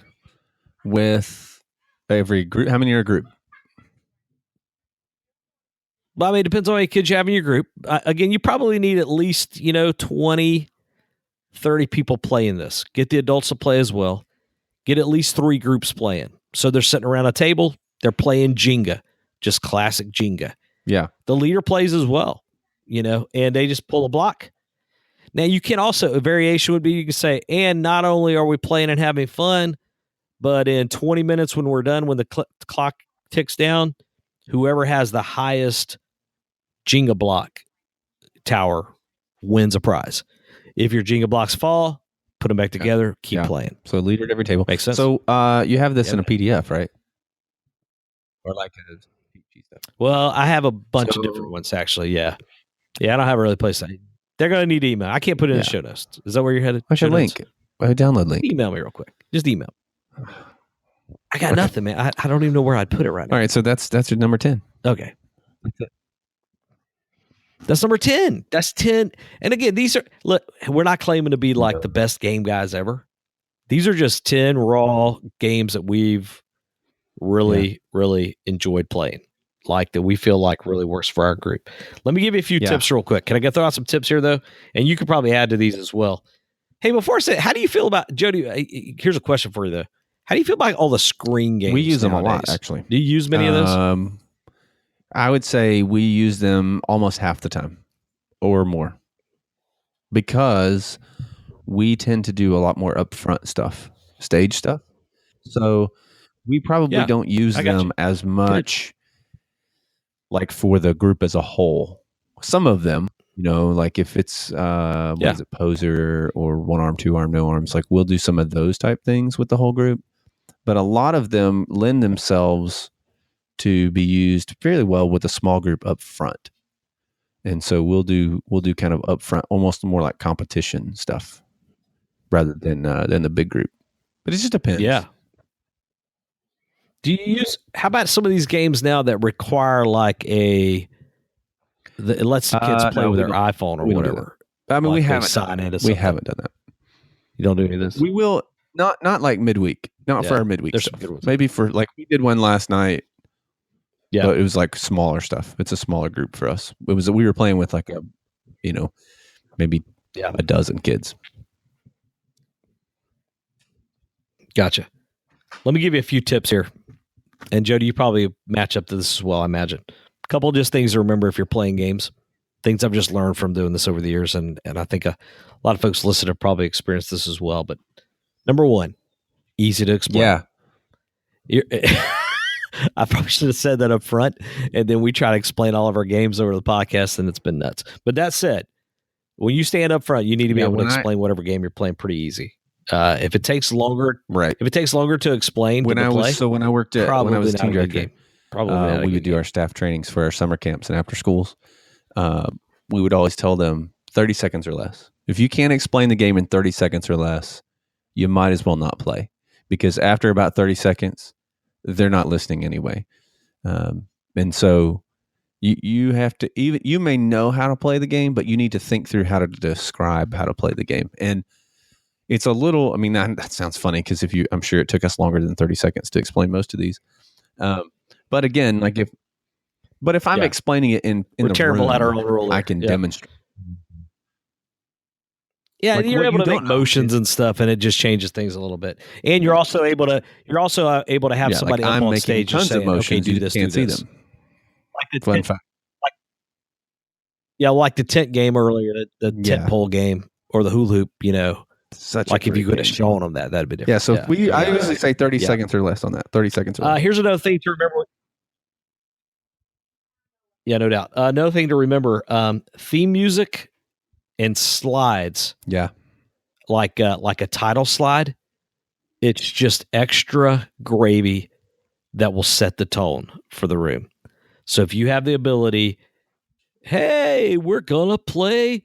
with every group. How many are a group? Well, I mean, it depends on how many kids you have in your group. Again, you probably need at least, 20, 30 people playing this. Get the adults to play as well. Get at least 3 groups playing. So they're sitting around a table. They're playing Jenga, just classic Jenga. Yeah. The leader plays as well, and they just pull a block. Now, you can also, a variation would be you can say, and not only are we playing and having fun, but in 20 minutes when we're done, when the clock ticks down, whoever has the highest Jenga block tower wins a prize. If your Jenga blocks fall, put them back together, keep playing. So leader at every table. Makes sense. So you have this in a PDF, right? Or like a PG stuff. Well, I have a bunch of different ones, actually. Yeah. Yeah, I don't have a really place. They're going to need email. I can't put it in the show notes. Is that where you're headed? What's your link? A download link. Email me real quick. Just email. I got nothing, man. I don't even know where I'd put it right now. All right, so that's your number 10. Okay. That's number 10. That's 10. And again, we're not claiming to be like the best game guys ever. These are just 10 raw games that we've really, really enjoyed playing. Like that we feel like really works for our group. Let me give you a few tips real quick. Can I throw out some tips here though? And you could probably add to these as well. Hey, before I say, how do you feel about, Jody, here's a question for you though. How do you feel about all the screen games? We use them nowadays? a lot, actually. Do you use many of those? I would say we use them almost half the time or more because we tend to do a lot more upfront stuff, stage stuff. So we probably Yeah, don't use I got them you. as much like for the group as a whole. Some of them, like if it's what Yeah. is it, poser or one arm, two arm, no arms, like we'll do some of those type things with the whole group. But a lot of them lend themselves to be used fairly well with a small group up front. And so we'll do kind of upfront, almost more like competition stuff rather than the big group. But it just depends. Yeah. Do you use? How about some of these games now that require like it lets the kids play No, with we their don't- iPhone or we don't do whatever? that. I mean, we Like they haven't sign done that. into We something. haven't done that. You don't do any of this. We will not like midweek, not for Yeah, our midweek there's some stuff. good ones. Maybe for like we did one last night. Yeah. But it was like smaller stuff. It's a smaller group for us. We were playing with like maybe a dozen kids. Gotcha. Let me give you a few tips here. And Jody, you probably match up to this as well, I imagine. A couple of just things to remember if you're playing games. Things I've just learned from doing this over the years, and I think a lot of folks listening have probably experienced this as well. But number one, easy to explain. Yeah. I probably should have said that up front, and then we try to explain all of our games over the podcast, and it's been nuts. But that said, when you stand up front, you need to be able to explain whatever game you're playing pretty easy. If it takes longer, right? If it takes longer to explain, when I was a team director, we would do our staff trainings for our summer camps and after schools. We would always tell them 30 seconds or less. If you can't explain the game in 30 seconds or less, you might as well not play, because after about 30 seconds, they're not listening anyway. And so you have to, even you may know how to play the game, but you need to think through how to describe how to play the game. And it's a little, I mean, that sounds funny because I'm sure it took us longer than 30 seconds to explain most of these. But again, like if I'm explaining it in the terrible room, at our own role, I can demonstrate. Yeah, like you're able to make motions and stuff, and it just changes things a little bit. And you're also able to have somebody up on stage tons saying, of motions. "Okay, do this, can't do this." see them. Like the Fun fact. like the tent game earlier, the tent pole game or the hula hoop. Such like if you could have shown them that'd be different. Yeah. So I usually say 30 seconds or less on that. 30 seconds or less. Here's another thing to remember. Yeah, no doubt. Another thing to remember: theme music and slides. Yeah. Like a title slide, it's just extra gravy that will set the tone for the room. So if you have the ability, hey, we're gonna play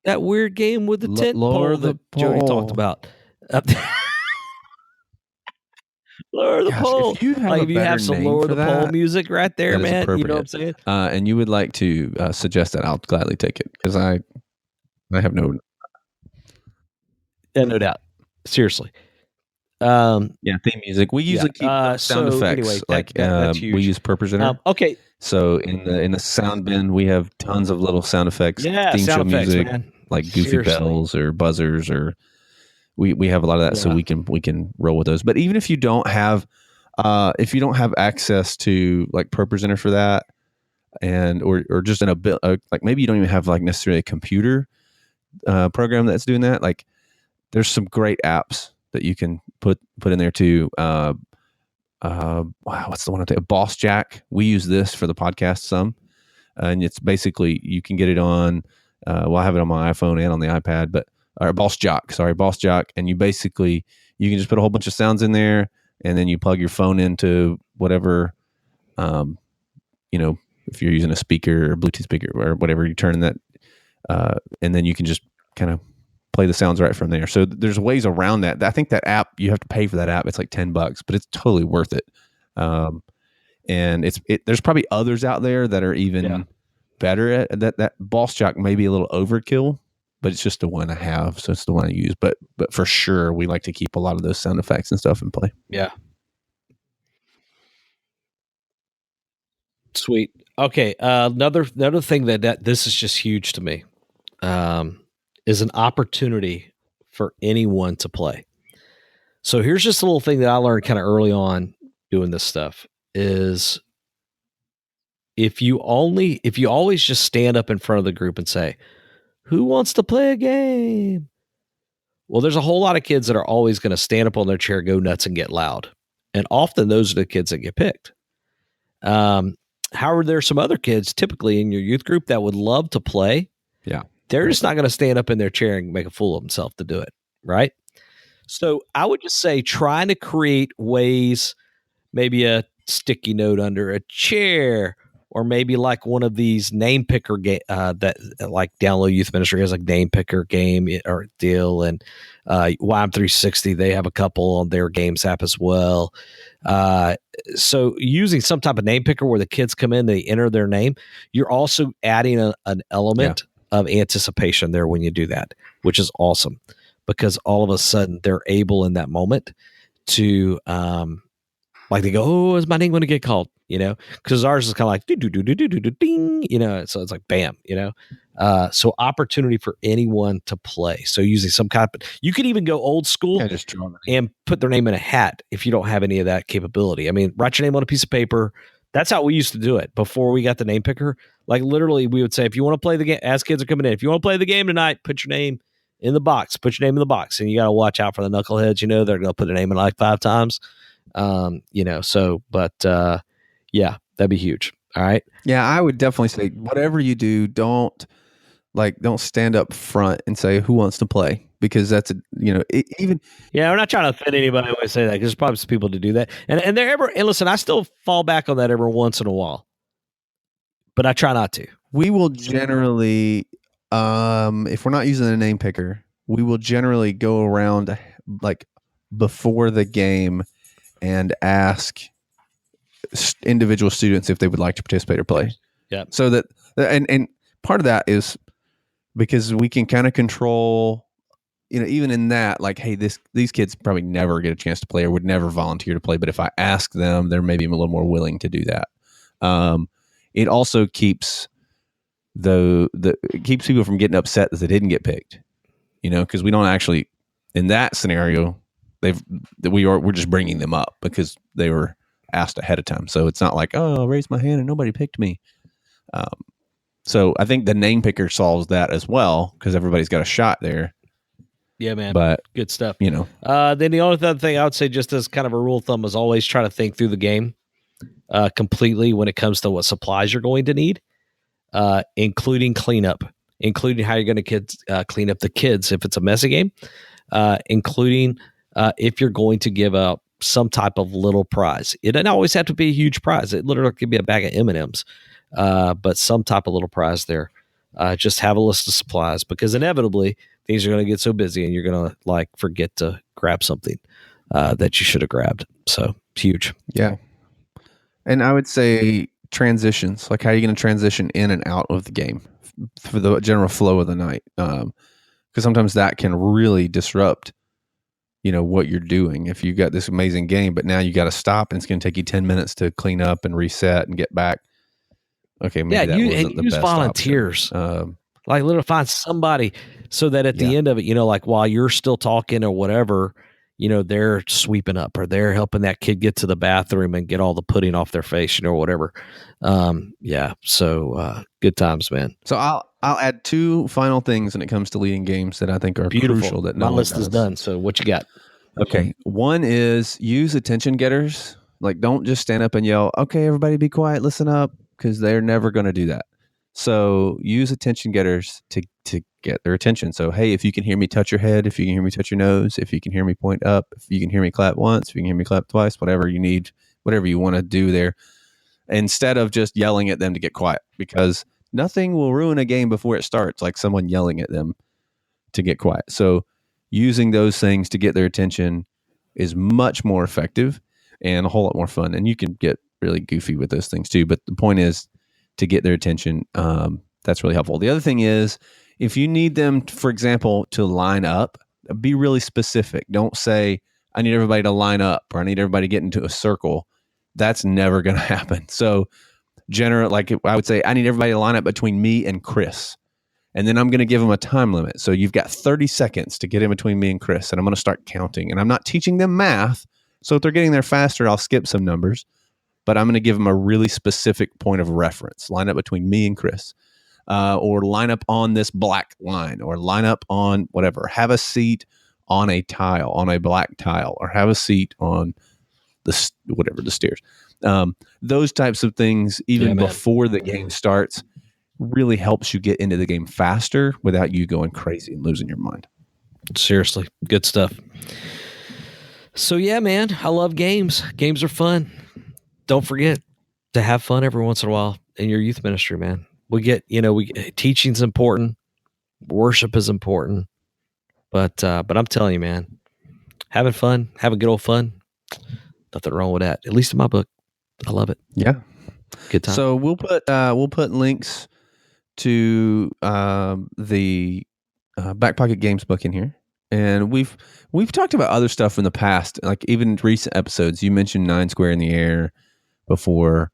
that weird game with the tent pole that Jody talked about. Lower the pole. If you have, some lower the pole music right there, man. You know what I'm saying? And you would like to suggest that, I'll gladly take it, because I have no. Yeah, no doubt. Seriously. Theme music. We usually keep sound effects. Anyway, that's huge. We use PurposeCenter. Okay. So in the sound bin, we have tons of little sound effects. Yeah, theme sound show effects, music, man. like goofy bells or buzzers, or we have a lot of that, so we can roll with those. But even if you don't have access to like PurposeCenter for that, and or just in a bit like maybe you don't even have like necessarily a computer program that's doing that, like there's some great apps that you can put in there too. Wow, what's the one? Boss Jack. We use this for the podcast some, and it's basically you can get it on. I have it on my iPhone and on the iPad, or Boss Jock. And you can just put a whole bunch of sounds in there, and then you plug your phone into whatever, if you're using a speaker or Bluetooth speaker or whatever, you turn that, and then you can just kind of play the sounds right from there. So there's ways around that. I think that app, you have to pay for that app. It's like $10, but it's totally worth it. And there's probably others out there that are even better at that. That Boss Jock may be a little overkill, but it's just the one I have. So it's the one I use, but for sure we like to keep a lot of those sound effects and stuff in play. Yeah. Sweet. Okay. Another thing that this is just huge to me. Is an opportunity for anyone to play. So here's just a little thing that I learned kind of early on doing this stuff is if you always just stand up in front of the group and say, who wants to play a game? Well, there's a whole lot of kids that are always going to stand up on their chair, go nuts, and get loud. And often those are the kids that get picked. However, there are some other kids typically in your youth group that would love to play. Yeah. They're just not going to stand up in their chair and make a fool of themselves to do it. Right. So I would just say trying to create ways, maybe a sticky note under a chair, or maybe like one of these name picker that like Download Youth Ministry has like name picker game or deal, and YM360 they have a couple on their games app as well. So using some type of name picker where the kids come in, they enter their name. You're also adding an element of anticipation there when you do that, which is awesome because all of a sudden they're able in that moment to like they go, oh, is my name going to get called? You know, because ours is kind of like do do do do do do ding. You know, so it's like bam. You know, so opportunity for anyone to play. So using some kind of, you could even go old school and put their name in a hat if you don't have any of that capability. I mean, write your name on a piece of paper. That's how we used to do it before we got the name picker. Like literally, we would say, if you want to play the game, as kids are coming in, if you want to play the game tonight, put your name in the box. Put your name in the box, and you got to watch out for the knuckleheads. You know, they're going to put their name in like 5 times. You know, so, but, yeah, that'd be huge. All right. Yeah. I would definitely say whatever you do, don't stand up front and say who wants to play, because that's even. Yeah. We're not trying to offend anybody when I say that, because there's probably some people to do that. And listen, I still fall back on that every once in a while, but I try not to. We will generally, if we're not using a name picker, we will generally go around like before the game and ask individual students if they would like to participate or play. Yeah. So that, and part of that is because we can kind of control, even in that, like, hey, these kids probably never get a chance to play or would never volunteer to play. But if I ask them, they're maybe a little more willing to do that. It also keeps it keeps people from getting upset that they didn't get picked, because we don't actually, in that scenario, we're just bringing them up because they were asked ahead of time. So it's not like, oh, I raised my hand and nobody picked me. So I think the name picker solves that as well, because everybody's got a shot there. Yeah, man. But good stuff. Then the only other thing I would say, just as kind of a rule of thumb, is always try to think through the game completely when it comes to what supplies you're going to need, including cleanup, including how you're going to clean up the kids if it's a messy game, including if you're going to give out some type of little prize. It doesn't always have to be a huge prize. It literally could be a bag of M&Ms, but some type of little prize there. Just have a list of supplies, because inevitably things are going to get so busy and you're going to like forget to grab something that you should have grabbed. So huge. Yeah. And I would say transitions, like how are you going to transition in and out of the game for the general flow of the night? Because sometimes that can really disrupt what you're doing. If you got this amazing game, but now you got to stop and it's going to take you 10 minutes to clean up and reset and get back. Okay. Maybe that wasn't the use best volunteers. Like literally find somebody so that at the end of it, like while you're still talking or whatever, they're sweeping up or they're helping that kid get to the bathroom and get all the pudding off their face, or whatever. Yeah. So, good times, man. So I'll add 2 final things when it comes to leading games that I think are crucial. That my list is done. So what you got? Okay. One is use attention getters. Like, don't just stand up and yell, okay, everybody be quiet, listen up, because they're never going to do that. So use attention getters to get their attention. So, hey, if you can hear me touch your head, if you can hear me touch your nose, if you can hear me point up, if you can hear me clap once, if you can hear me clap twice, whatever you need, whatever you want to do there, instead of just yelling at them to get quiet, because nothing will ruin a game before it starts like someone yelling at them to get quiet. So using those things to get their attention is much more effective and a whole lot more fun. And you can get really goofy with those things too. But the point is to get their attention. That's really helpful. The other thing is, if you need them, for example, to line up, be really specific. Don't say, I need everybody to line up, or I need everybody to get into a circle. That's never going to happen. So like I would say, I need everybody to line up between me and Chris. And then I'm going to give them a time limit. So you've got 30 seconds to get in between me and Chris. And I'm going to start counting. And I'm not teaching them math. So if they're getting there faster, I'll skip some numbers. But I'm going to give them a really specific point of reference. Line up between me and Chris. Or line up on this black line. Or line up on whatever. Have a seat on a tile, on a black tile. Or have a seat on the stairs. Those types of things, even before the game starts, really helps you get into the game faster without you going crazy and losing your mind. Seriously, good stuff. So yeah, man, I love games. Games are fun. Don't forget to have fun every once in a while in your youth ministry, man. Teaching's important, worship is important, but I'm telling you, man, having fun, having good old fun, nothing wrong with that. At least in my book, I love it. Yeah, good time. So we'll put links to the Back Pocket Games book in here, and we've talked about other stuff in the past, like even recent episodes. You mentioned 9 Square in the Air before.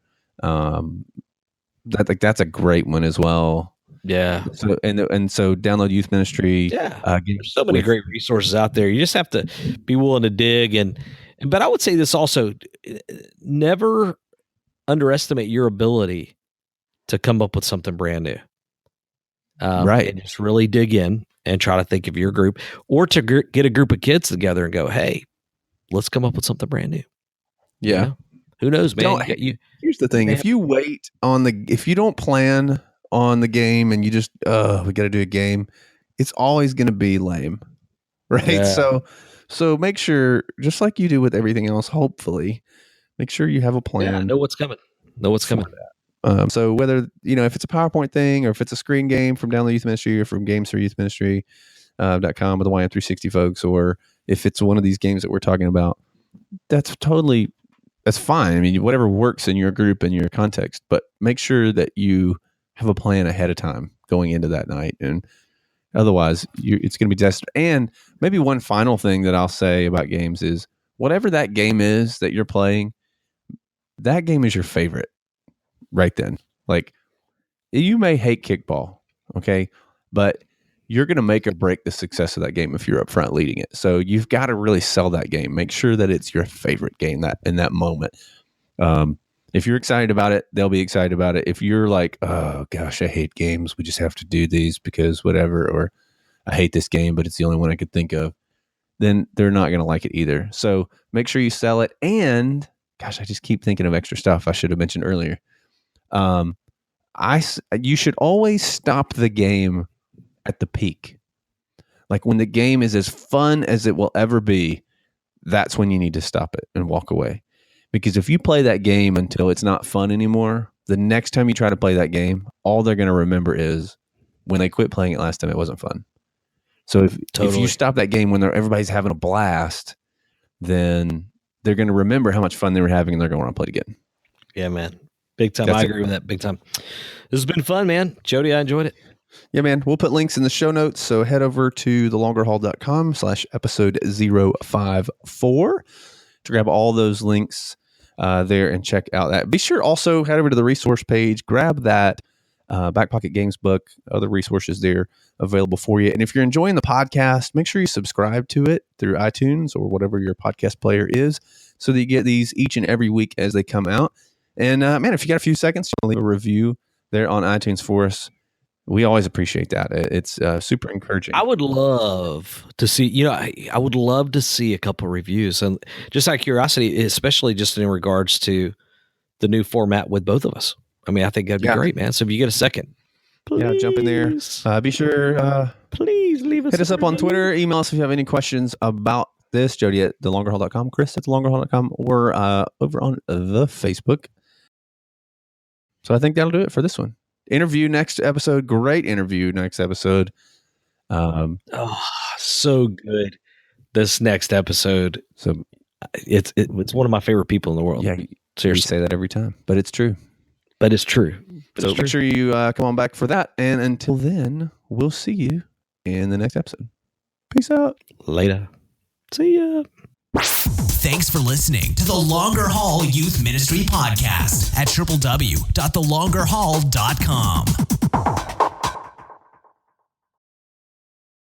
That's a great one as well. Yeah. So so download Youth Ministry. Yeah. There's so many great resources out there. You just have to be willing to dig. But I would say this also: never underestimate your ability to come up with something brand new. Right. And just really dig in and try to think of your group, or to get a group of kids together and go, hey, let's come up with something brand new. Yeah. You know? Who knows, man? Here's the thing. If you don't plan on the game and you just, we got to do a game, it's always going to be lame. Right. Yeah. So make sure, just like you do with everything else, hopefully, make sure you have a plan. Yeah, know what's coming. So whether, if it's a PowerPoint thing or if it's a screen game from Download Youth Ministry or from games4youthministry.com with the YM360 folks, or if it's one of these games that we're talking about, that's fine. I mean, whatever works in your group and your context, but make sure that you have a plan ahead of time going into that night. And otherwise it's going to be desperate. And maybe one final thing that I'll say about games is whatever that game is that you're playing, that game is your favorite right then. Like, you may hate kickball, okay, but you're going to make or break the success of that game if you're up front leading it. So you've got to really sell that game. Make sure that it's your favorite game that in that moment. If you're excited about it, they'll be excited about it. If you're like, oh gosh, I hate games, we just have to do these because whatever, or I hate this game, but it's the only one I could think of, then they're not going to like it either. So make sure you sell it. And gosh, I just keep thinking of extra stuff I should have mentioned earlier. You should always stop the game at the peak. Like when the game is as fun as it will ever be, that's when you need to stop it and walk away. Because if you play that game until it's not fun anymore, the next time you try to play that game, all they're going to remember is when they quit playing it last time, it wasn't fun. So if you stop that game when everybody's having a blast, then they're going to remember how much fun they were having and they're going to want to play it again. Yeah, man. Big time. I agree with that. Big time. This has been fun, man. Jody, I enjoyed it. Yeah, man. We'll put links in the show notes. So head over to thelongerhaul.com/episode 054 to grab all those links there and check out that. Be sure also head over to the resource page, grab that Back Pocket Games book, other resources there available for you. And if you're enjoying the podcast, make sure you subscribe to it through iTunes or whatever your podcast player is so that you get these each and every week as they come out. And man, if you got a few seconds, you want to leave a review there on iTunes for us. We always appreciate that. It's super encouraging. I would love to see, I would love to see a couple of reviews. And just out of curiosity, especially just in regards to the new format with both of us. I mean, I think that'd be great, man. So if you get a second, please, jump in there. Be sure, please leave us. Hit us up on Twitter. Email us if you have any questions about this. Jody at thelongerhaul.com, Chris at thelongerhaul.com, or over on the Facebook. So I think that'll do it for this one. Interview next episode. Great interview next episode. So good. This next episode. So it's one of my favorite people in the world. Yeah, seriously. We say that every time, but it's true. Make sure you come on back for that. And until then, we'll see you in the next episode. Peace out. Later. See ya. Thanks for listening to the Longer Haul Youth Ministry Podcast at www.thelongerhaul.com.